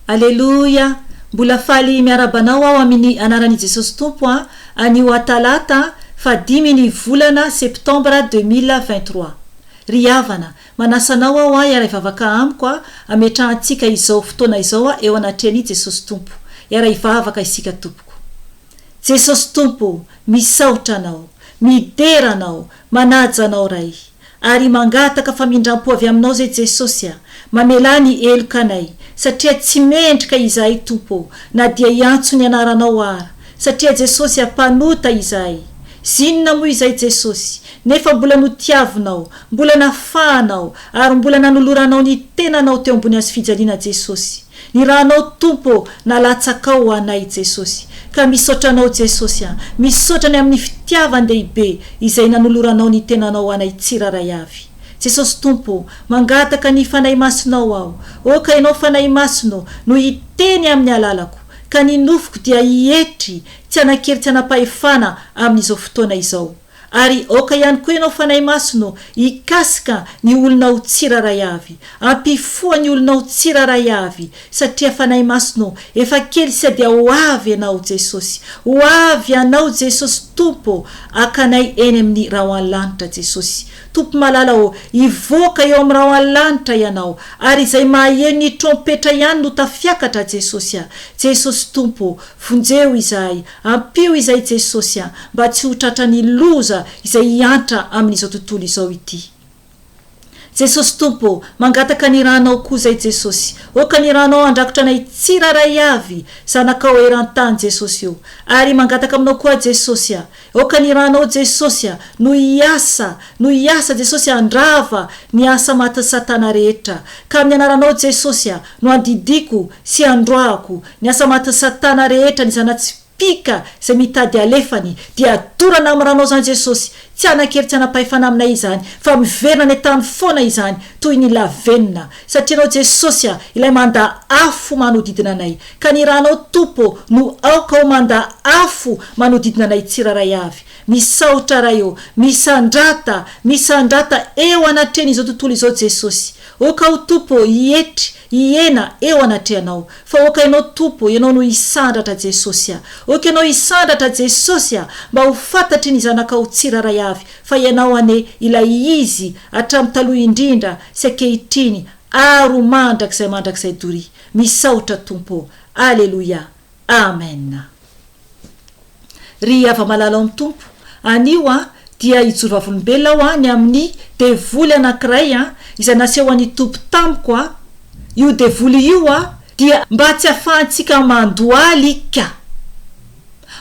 Alleluia. Mbola faly miarabanao ao amin'ny anaran'i Jesosy Tompo anio talata fa 10 volana septambra 2023. Ry havana, manasanao ao iara ivavaka amiko ametrahantsika izao fotoana izao eo anatrehany Jesosy Tompo. Iara ivavaka isika tompoko. Jesosy Tompo, misaotra anao, midera anao, manaja anao ray. Ary mangataka famindram-po avy aminao zay Jesosy mamelany elokanay satria tsy mendrika izahay Tompo na dia iantso ny anaranao ara satria Jesosy ampanota izahay. Zinona moa izahay Jesosy nefa mbola notiavinao, mbola nafahanao ary mbola nanoloranao ny tenanao teo ambony azy fijaliana Jesosy. Ny rahanao Tompo nalatsakao anay Jesosy. Ka misaotranao Jesosy misaotrany amin'ny fitiavan-dehibe izay nanoloranao ny tenanao anay tsiraray avy. Jesosy Tompo, mangataka ny fanahy masonao ao. Oka ianao fanahy masono no hiteny amin'ny alalako. Ka ny nofoko dia hietry, tsy anakery tsy anapahefana amin'izao fotoana izao. Ary oka ihany koa ianao fanahy masono hikasika ny olona ho tsiraray avy. Ampifoa ny olona ho tsiraray avy satria fanahy masono efa kely sady ho avy ianao Jesosy. Ho avy ianao Jesosy Tompo akanay eny amin'ny rahoany lanitra Jesosy. Tompo malala ivoaka eo amin'ny rahoany lanitra ianao ary izay maheno ny trompetra ihany no tafiakatra Jesosy. Jesosy Tompo, vonjeo izahay, ampio izahay Jesosy mba tsy ho tratra ny loza izay hiantra amin'izao tontolo izao ity. Jesosy Tompo, mangataka ny rahanao koa zay Jesosy. Oka ny rahanao andrakotra anay tsiraray avy zanakao eran-tany Jesosy io. Ary mangataka aminao koa Jesosy. Oka ny rahanao Jesosy no iasa Jesosy andrava ny asa maty Satana rehetra. Ka amin'ny anaranao Jesosy no andidiko sy androako ny asa maty Satana rehetra ny zanatsy pika zay mitady alefany dia dorana amranao zany Jesosy. Tsy anakery tsy anapahefana aminay izany fa miverina ny tany foana izany toy ny lavenina satria anao Jesosy ilay manda afo manodidina anay. Ka ny rahanao Tompo no aoka ho manda afo manodidina anay tsiraray avy. Misaotra rayo, misandrata eo anatrehany izao tontolo izao Jesosy. Oka ho Tompo hiena eo anatrehanao fa oka ianao Tompo ianao no hisandratra Jesosy. Oka ianao hisandratra Jesosy mba ho fantatry ny zanakao tsiraray avy fa ianao ane ilay izy hatramin'ny taloha indrindra sy ankehitriny ary mandrakizay dory. Misaotra Tompo. Alleluia. Amen. Ry ava-malala amin'ny Tompo, anio dia ijoro vavolombelona ny amin'ny devoly anankiray izay naseho an'ny Tompo tamiko. Io devoly io dia mba tsy afahantsika mandoalika.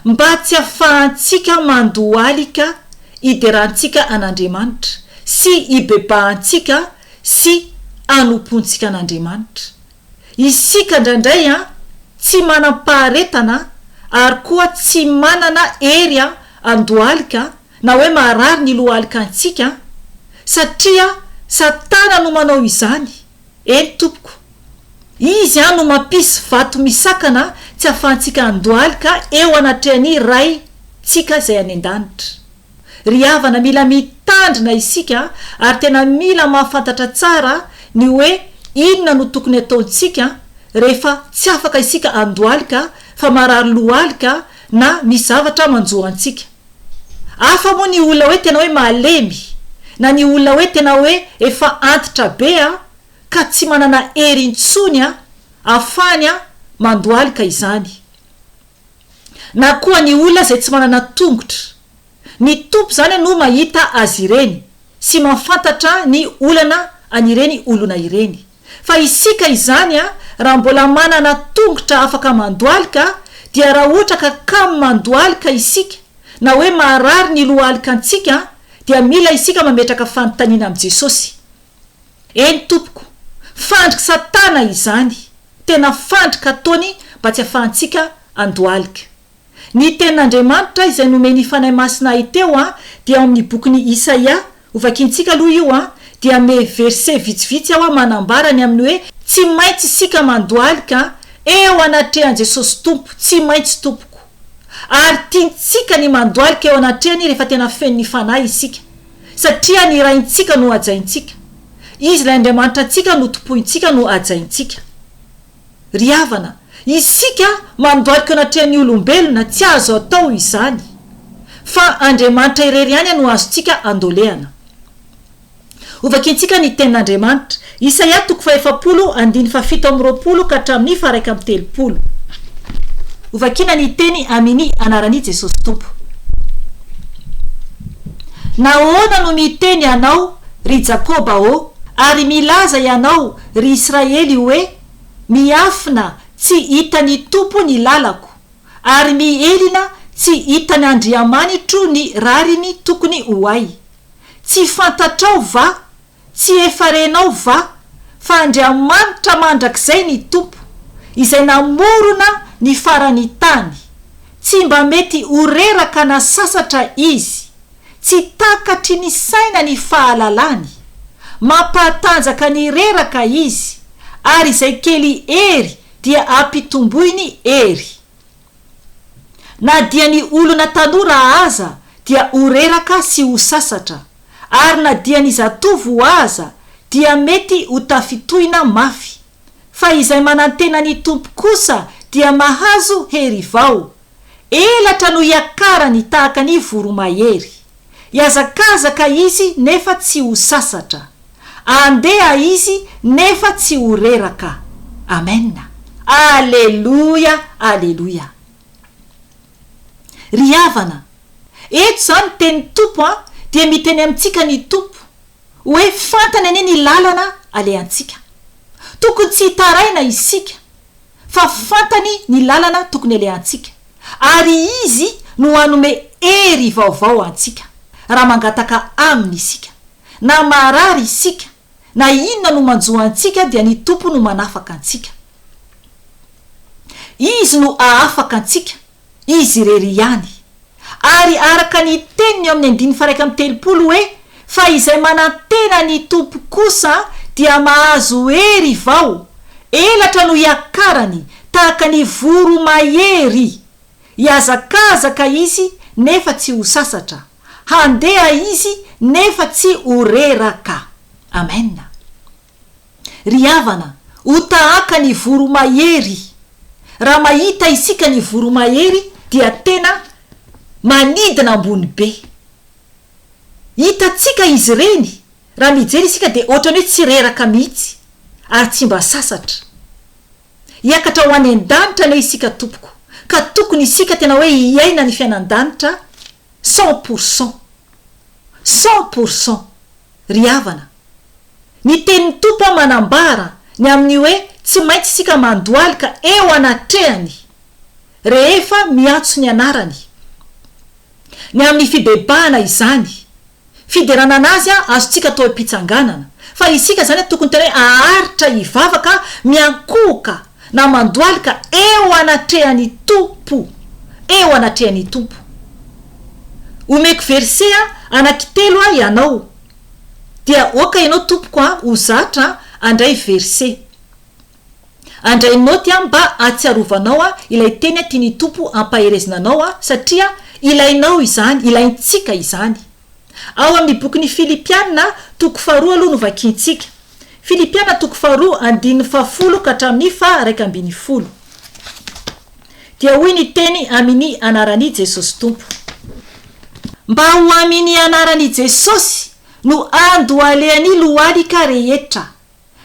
Mba tsy afahantsika mandoalika iderantsika an'Andriamanitra sy ibebahantsika sy anompontsika an'Andriamanitra. Isika indraindray tsy manam-paharetana ary koa tsy manana hery andoalika na hoe marary ny lohalika antsika satria Satana no manao izany. Eny Tompoko, izy no mampisy vato misakana tsy afahantsika andoalika eo anatrehany ray tsika zay any an-danitra. Ry havana, mila mitandrina isika ary tena mila mahafantatra tsara ny hoe inona no tokony ataontsika rehefa tsy afaka isika andoalika fa marary lohalika na misy zavatra manjohantsika. Afa moa ny olona hoe tena hoe malemy na ny olona hoe tena hoe efa antitra be ka tsy manana hery intsony afany mandoalika izany. Na koa ny olona zay tsy manana tongotra. Ny Tompo zany no mahita azy ireny sy mafantatra ny olana anireny olona ireny. Fa isika izany raha mbola manana tongotra afaka mandoalika dia raha ohatra ka mandoalika isika na hoe marary ny lohalika antsika dia mila isika mametraka fanontaniana amin'ny Jesosy. Eny Tompoko, fandrika Satana izany, tena fandrika ataony mba tsy afahantsika andoalika. Ny tenin'Andriamanitra izay nomeny fanahy masina teo dia amin'ny bokin'ny Isaia, ovakintsika aloha io dia me verset vitsivitsy manambarany amin'ny hoe tsy maintsy isika mandoalika eo anatrehany Jesosy Tompo, tsy maintsy Tompoko. Ary tiantsika ny mandoalika eo anatrehany rehefa tena feno ny fanahy isika satria ny raintsika no ajaintsika. Izy ilay Andriamanitra antsika no tompointsika no ajaintsika. ry havana isika mandoalika anatrehan'ny olombelona tsy azo atao izany fa Andriamanitra irery ihany no azontsika andolehana. Ovakintsika ny tenin'Andriamanitra Isaia 7:7 ka hatramin'ny 1:30. Ovakina ny teny amin'ny anaran'i Jesosy Tompo. Nahoana no miteny ianao ry Jakoba o, ary milaza ianao ry Israely hoe miafina tsy hitany tompo ny lalako, ary mielina tsy hitany andriamanitro ny rariny tokony hoay. Tsy fantatrao va, tsy efarenao va, fa Andriamanitra mandrakizay ny tompo, izay namorona ny farany tany. Tsy mba mety horeraka na sasatra izy, tsy takatry ny saina ny fahalalany. Mampatanjaka ny reraka izy, ary izay kely ery dia ampitomboiny ery. Na dia ny olona tanora aza dia horeraka sy ho sasatra, ary na dia ny zatovo aza dia mety ho tafitohina mafy. Fa izay manantena ny tompo kosa dia mahazo hery vao. Elatra no hiakarany tahaka ny voromahery. Iazakazaka izy nefa tsy ho sasatra, andeha izy nefa tsy ho reraka. Amen. Aleluya, aleluya. Ry havana, eto zany teny tompo dia miteny amintsika ny tompo hoe fantany ane ny lalana alehantsika. Tokony tsy hitaraina isika, fa fantany ny lalana tokony alehantsika, ary izy no hanome hery vaovao antsika raha mangataka aminy isika. Na marary isika, na inona no manjoa antsika dia ny tompo no manafaka antsika. Izy no ahafaka antsika, izy irery ihany. Ary araka ny teniny amin'ny 1:30 hoe fa izay manantena ny tompo kosa dia mahazo hery vao. Elatra no hiakarany tahaka ny voromahery. Iazakazaka izy nefa tsy ho sasatra, handeha izy nefa tsy ho reraka. Amen. Ry havana, ho tahaka ny voromahery. Raha mahita isika ny voromahery dia tena manidina ambony be. Hitatsika izy reny, raha mijery isika dia ohatrany hoe tsy reraka mihitsy ary tsy mba sasatra. Hiakatra ho any an-danitra ne isika tompoko, ka tokony isika tena hoe hiaina ny fiainan-danitra 100%. 100%. Ry havana, ny tenin'ny tompo manambara ny amin'ny hoe tsy maintsy isika mandoalika eo anatrehany rehefa miantso ny anarany. Ny amin'ny fibebahana izany, fiderana anazy azontsika atao am-pitsanganana, fa isika zany tokony tena hoe aharitra hivavaka miankoka na mandoalika eo anatrehany tompo, eo anatrehany tompo. Omeko verse anankitelo ianao, dia oka ianao tompoko ho zatra andray verse. Andray noty mba atsiarovanao ilay teny tiany tompo ampaherezina anao satria ilainao izany, ilaintsika izany. Ao amin'ny bokyny Filipiana 2 aloha no vakintsika. Filipiana 2:10 ka hatramin'ny 1:10. Dia hoy ny teny amin'ny anaran'i Jesosy Tompo. Mba ho amin'ny anaran'i Jesosy no andoalehan'ny lohalika rehetra,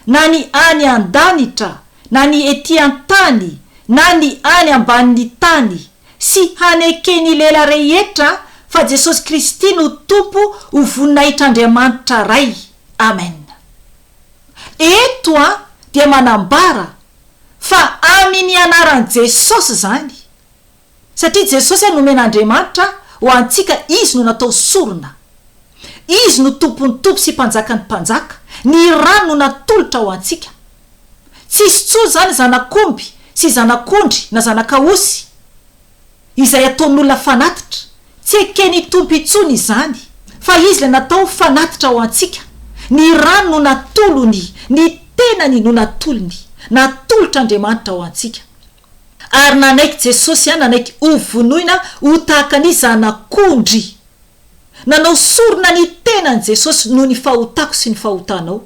na ny any an-danitra, na ny ety an-tany, na ny any ambanin'ny tany, sy hanekeny lela rehetra fa Jesosy Kristy no tompo ho voninahitran'Andriamanitra ray. Amen. Eto dia manambara fa amin'ny anaran'i Jesosy zany, satria Jesosy nomen'Andriamanitra ho antsika, izy no natao sorona, izy no tompony tompo sy mpanjaka ny mpanjaka, ny rano no natolotra ho antsika. Tsisy tso zany zanak'omby sy zanak'ondry na zanak'aosy izay ataon'olona fanatitra, tsy ekeny tompo itsony izany, fa izy le natao fanatitra ho antsika. Ny rano no natolony, ny tenany no natolony, natolotra Andriamanitra ho antsika. Ary nanaiky Jesosy nanaiky ho vonoina ho tahaka ny zanak'ondry. Nanao sorona ny tenany Jesosy no ny fahotako sy ny fahotanao.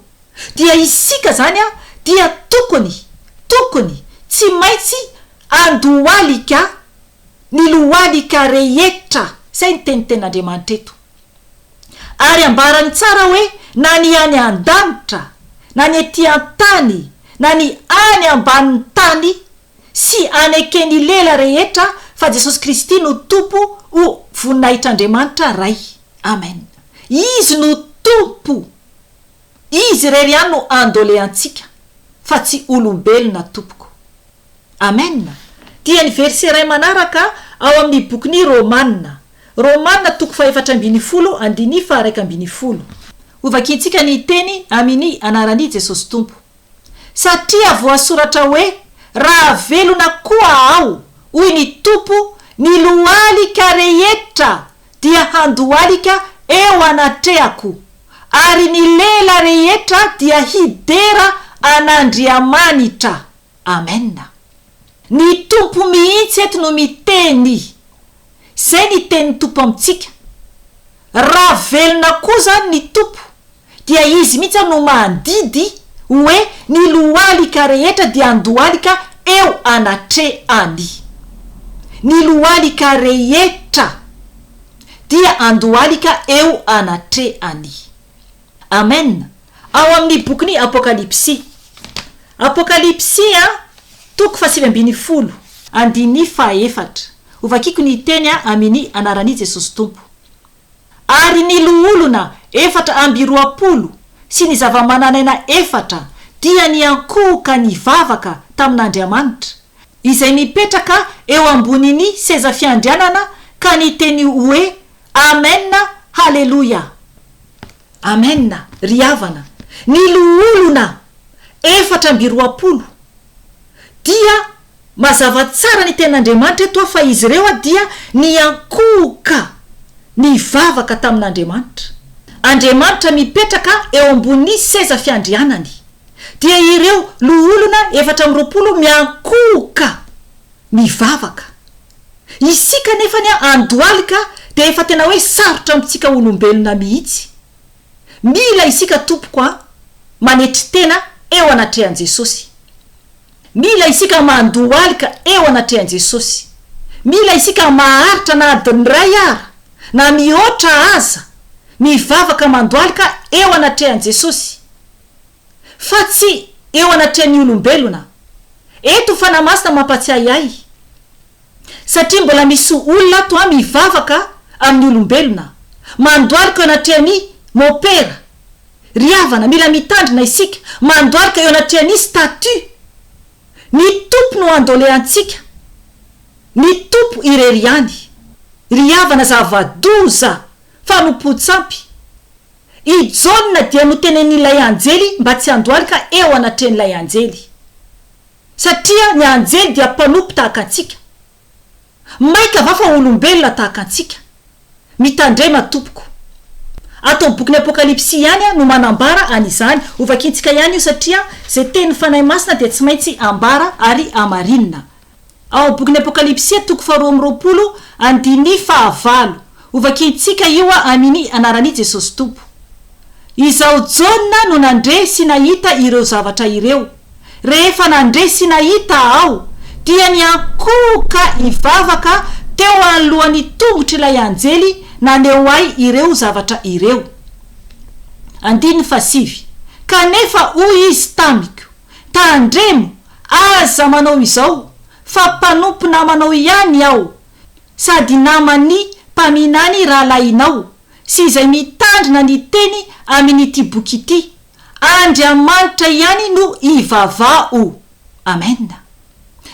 Dia isika zany dia tokony tsy maintsy andohalika ny lohalika rehetra zay ny teniten'Andriamanitra eto ary ambarany tsara hoe na ny any an-danitra na ny ety an-tany na ny any ambanin'ny tany sy anekeny lela rehetra fa Jesosy Kristy no tompo ho voninahitr'Andriamanitra ray. Amen. Izy no tompo, izy rery ihany no andoleantsika fa tsy olombelona tompoko. Amen. Dia ny verset ray manaraka ao amin'ny bokin'ny Romanina 4:10-1:10 ovakintsika ny teny amin'ny anaran'i Jesosy Tompo. Satria voasoratra hoe raha velona koa aho hoy ny tompo, ny lohalika rehetra dia handohalika eo anatrehako ary ny lela rehetra dia hidera an'Andriamanitra. Amen. Ny tompo mihitsy eto no miteny, zay ny teny tompo amintsika. Raha velona kosa ny tompo dia izy mihitsy no mandidy hoe ny lohalika rehetra dia andohalika eo anatrehany. Ny lohalika rehetra dia andohalika eo anatrehany. Amen. Ao amin'ny bokin'ny Apokalipsy 7:4 ovakiko ny teny amin'ny anaran'i Jesosy Tompo. Ary ny loholona 420 sy ny zava-mananaina 4 dia ny ankohoka ny vavaka tamin'Andriamanitra izay mipetraka eo ambonin'ny seza fiandrianana ka ny teny hoe Amen, Haleluya. Amen. Ry havana, ny loholona 420 dia mazava tsara ny ten'Andriamanitra eto fa izy ireo dia ny ankohoka ny vavaka tamin'Andriamanitra. Andriamanitra mipetraka eo ambonin'ny seza fiandrianany. Dia ireo loholona 420 miankohoka ny vavaka. Isika nefa ny andohalika dia efa tena hoe sarotra amintsika olombelona mihitsy. Mila isika tompoko manetry tena eo anatrehan Jesosy. Mila isika mandohalika eo anatrehan Jesosy. Mila isika maharitra na adiny ray ara na mihoatra aza mivavaka mandohalika eo anatrehan Jesosy fa tsy eo anatrehan'ny olombelona. Eto fanamasina mampatsiahy ahy satria mbola misy olona to mivavaka amin'ny olombelona mandohalika eo anatrehan'ny mopera. Ry havana, mila mitandrina isika mandohalika eo anatrehan'ny statut. Ny tompo no andoleantsika, ny tompo irery any. Ry havana, zava-doza fanompo-tsampy. I Jona dia notenen'ilay anjely mba tsy andohalika eo anatrehan'ilay anjely satria ny anjely dia mpanompo tahaka antsika. Maika va fa olombelona tahaka antsika mitandrema tompoko. Ato bokin'ny Apokalipsy ihany no manambara an'izany. Ovakintsika ihany io satria zay teny fanahy masina dia tsy maintsy ambara ary amarinina. Ao bokin'ny Apokalipsy 2:20 ovakintsika io amin'ny anaran'i Jesosy Tompo. Izao Jona no nandre sy nahita ireo zavatra ireo. Rehefa nandre sy nahita aho dia ny ankohoka ivavaka teo anolohan'ny tongotra ilay anjely naneo ahy ireo zavatra ireo. 5 Kanefa hoy izy tamiko, tandremo, aza manao izao fa mpanompo namanao ihany aho sady naman'ny mpaminany rahalahinao sy izay mitandrina ny teny amin'ity boky ity. Andriamanitra ihany no ivavao. Amen.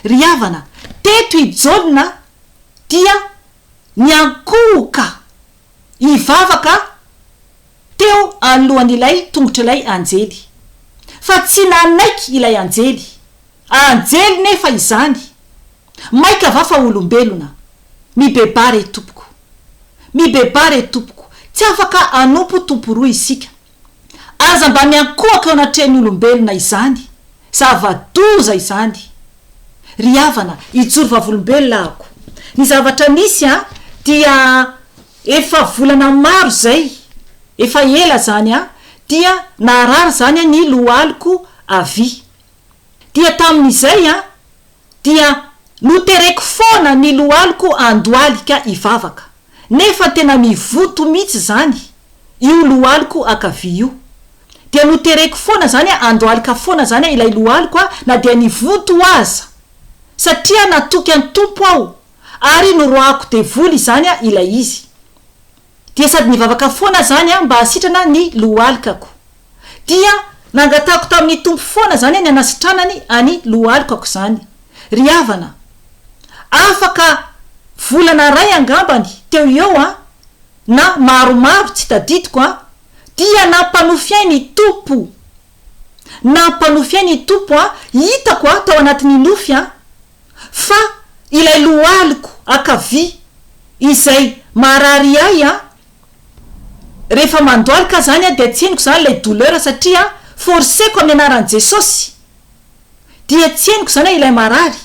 Ry havana, teto i Jona dia ny ankohoka ivavaka teo alohan'ilay tongotra ilay anjely fa tsy nanaiky ilay anjely. Anjely nefa izany. Maika va fa olombelona mibebare tompoko, mibebare tompoko, tsy afaka anompo tompo roa isika. Aza mba miankohaka eo anatrehan'ny olombelona izany, zava-doza izany. Ry havana, ijoro vavolombelona ako. Ny zavatra nisy dia efa volana maro zay, efa ela zany dia narary zany ny lohaliko avy. Dia tamin'izay dia notereko foana ny loaliko andoaly ka ivavaka nefa tena mivoto mihitsy zany io loaliko akavy io dia notereko foana zany andoalika foana zany ilay loaliko na dia nivoto aza satria natoky any tompo aho ary noroako devoly zany ilay izy dia sady nivavaka foana zany mba hasitrana ny loalikako dia nangatako tamin'ny tompo foana zany ny anasitranany any loalikako zany ry havana afaka volana ray angambany teo eo na maromaro tsy tadidiko dia nampanofiay ny tompo nampanofiay ny tompo hitako tao anatin'ny nofy fa ilay loaliko akavy izay marary ay rehefa mandoalika zany dia tseniko zany lay douleur satria forceko amin'ny anaran'i Jesosy dia tseniko zany ilay marary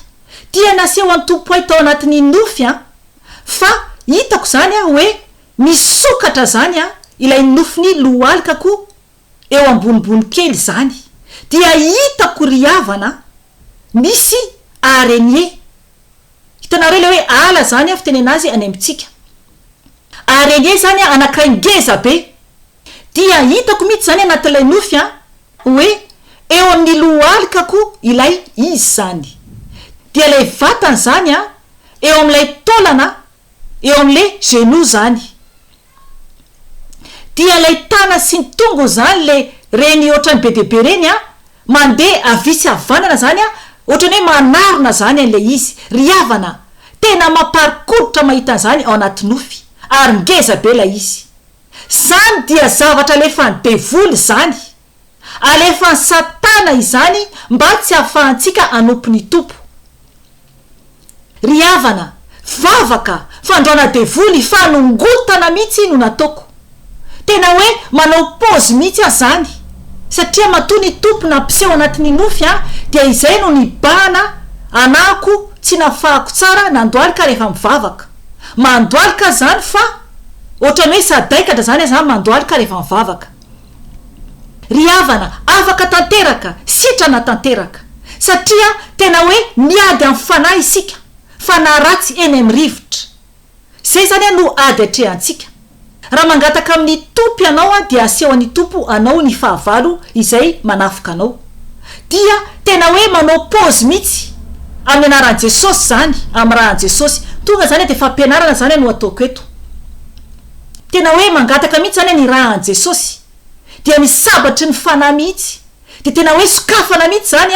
dia naseho any tompo ay tao anatin'ny nofy fa hitako zany hoe misokatra zany ilay nofiny loalikako eo ambonibony kely zany dia hitako ry havana misy araignée hitanareo le hoe ala zany fiteny anazy any amitsika araignée zany anankiray ngeza be dia hitako mihitsy zany anatin'ilay nofy hoe eo amin'ny loalikako ilay izy zany dia lay vatany zany eo amin'ilay tolana eo amin'le genou zany dia lay tana sy ny tongo zany le reny ohatrany be deabe reny mandeha avisy avanana zany ohatrany hoe manarona zany an'le izy ry havana tena mamparikoditra mahita zany ao anaty nofy ary ngeza be la izy zany dia zavatra alefa ny devoly zany alefa ny satana izany mba tsy hahafahantsika anompony tompo ry havana vavaka fandroana devoly fanongotana mihitsy no nataoko tena hoe manao pause mihitsy zany satria matony tompo nampiseho anatin'ny nofy dia izay no nibana anako tsy nafahako tsara nandoalika rehefa mivavaka mandoalika zany fa ohatrany hoe sadaikatra zany zany mandoalika rehefa mivavaka ry havana afaka tanteraka sitrana tanteraka satria tena hoe miady amin'ny fanahy isika fanahy ratsy eny amin'ny rivotra zay zany no ady atrehantsika raha mangataka amin'ny tompo ianao dia aseho any tompo anao ny fahavalo izay manafika anao dia tena hoe manao pause mihitsy amin'ny anaran'i Jesosy zany amin'ny rahan'i Jesosy tonga zany dia fampianarana zany no ataoko eto tena hoe mangataka mihitsy zany ny rahan'i Jesosy dia misabatry ny fanahy mihitsy dia tena hoe sokafana mihitsy zany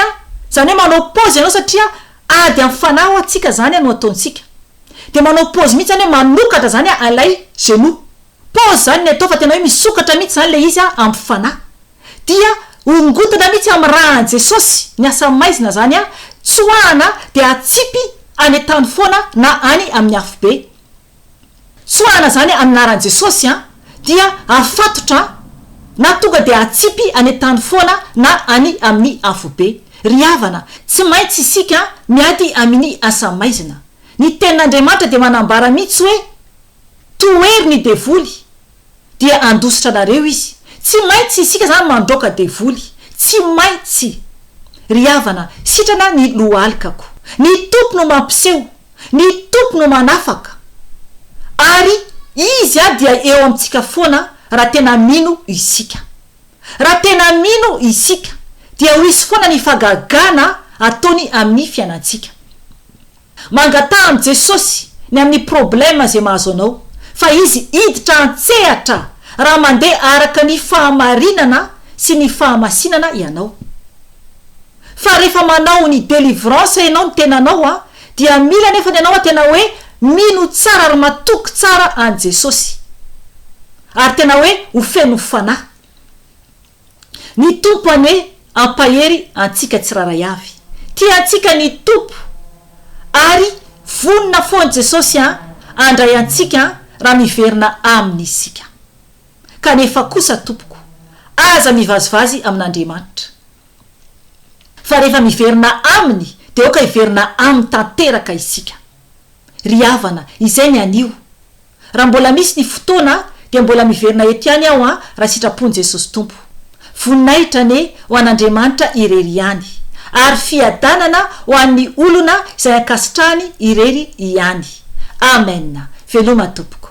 zany hoe manao pause ianao satria ady amin'ny fanahy atsika zany no ataontsika dia manao pause mihitsy zany hoe manokatra zany alay genou pause zany ny atao fa tena hoe misokatra mihitsy zany le izy amin'ny fanahy dia ongotana mihitsy amin'ny rahan'i Jesosy ny asa maizina zany tsoahana dia atsipy any tany foana na any amin'ny afobe tsoahana zany amin'ny anaran'i Jesosy dia afatotra na tonga dia atsipy any tany foana na any amin'ny afobe ry havana tsy maintsy isika miady amin'ny asa maizina ny tenin'Andriamanitra dia manambara mihitsy hoe tohery ny devoly dia andositra anareo izy tsy maintsy isika zany mandroaka devoly tsy maintsy ry havana sitrana ny loalikako ny tompo no mampiseho ny tompo no manafaka ary izy dia eo amintsika foana raha tena mino isika raha tena mino isika dia ho isy foana ny fagagana ataony amin'ny fiainantsika mangataha amin'i Jesosy ny amin'ny problema zay mahazo anao fa izy hiditra antsehatra raha mandeha araka ny fahamarinana sy ny fahamasinana ianao fa rehefa manao ny délivrance ianao ny tenanao dia mila nefa ny anao tena hoe mino tsara ary matoky tsara an Jesosy ary tena hoe ho feno fanahy ny tompo any hoe ampahery antsika tsiraray avy tia antsika ny tompo ary vonina foany Jesosy andray antsika raha miverina aminy isika kanefa kosa tompoko aza mivazivazy amin'Andriamanitra fa rehefa miverina aminy dia oka hiverina amin'ny tanteraka isika ry havana izay ny anio raha mbola misy ny fotoana dia mbola miverina ety ihany aho raha sitrapony Jesosy tompo voninahitra ne ho an'Andriamanitra irery ihany ary fiadanana ho an'ny olona izay ankasitrahany irery ihany. Amen. Veloma tompoko.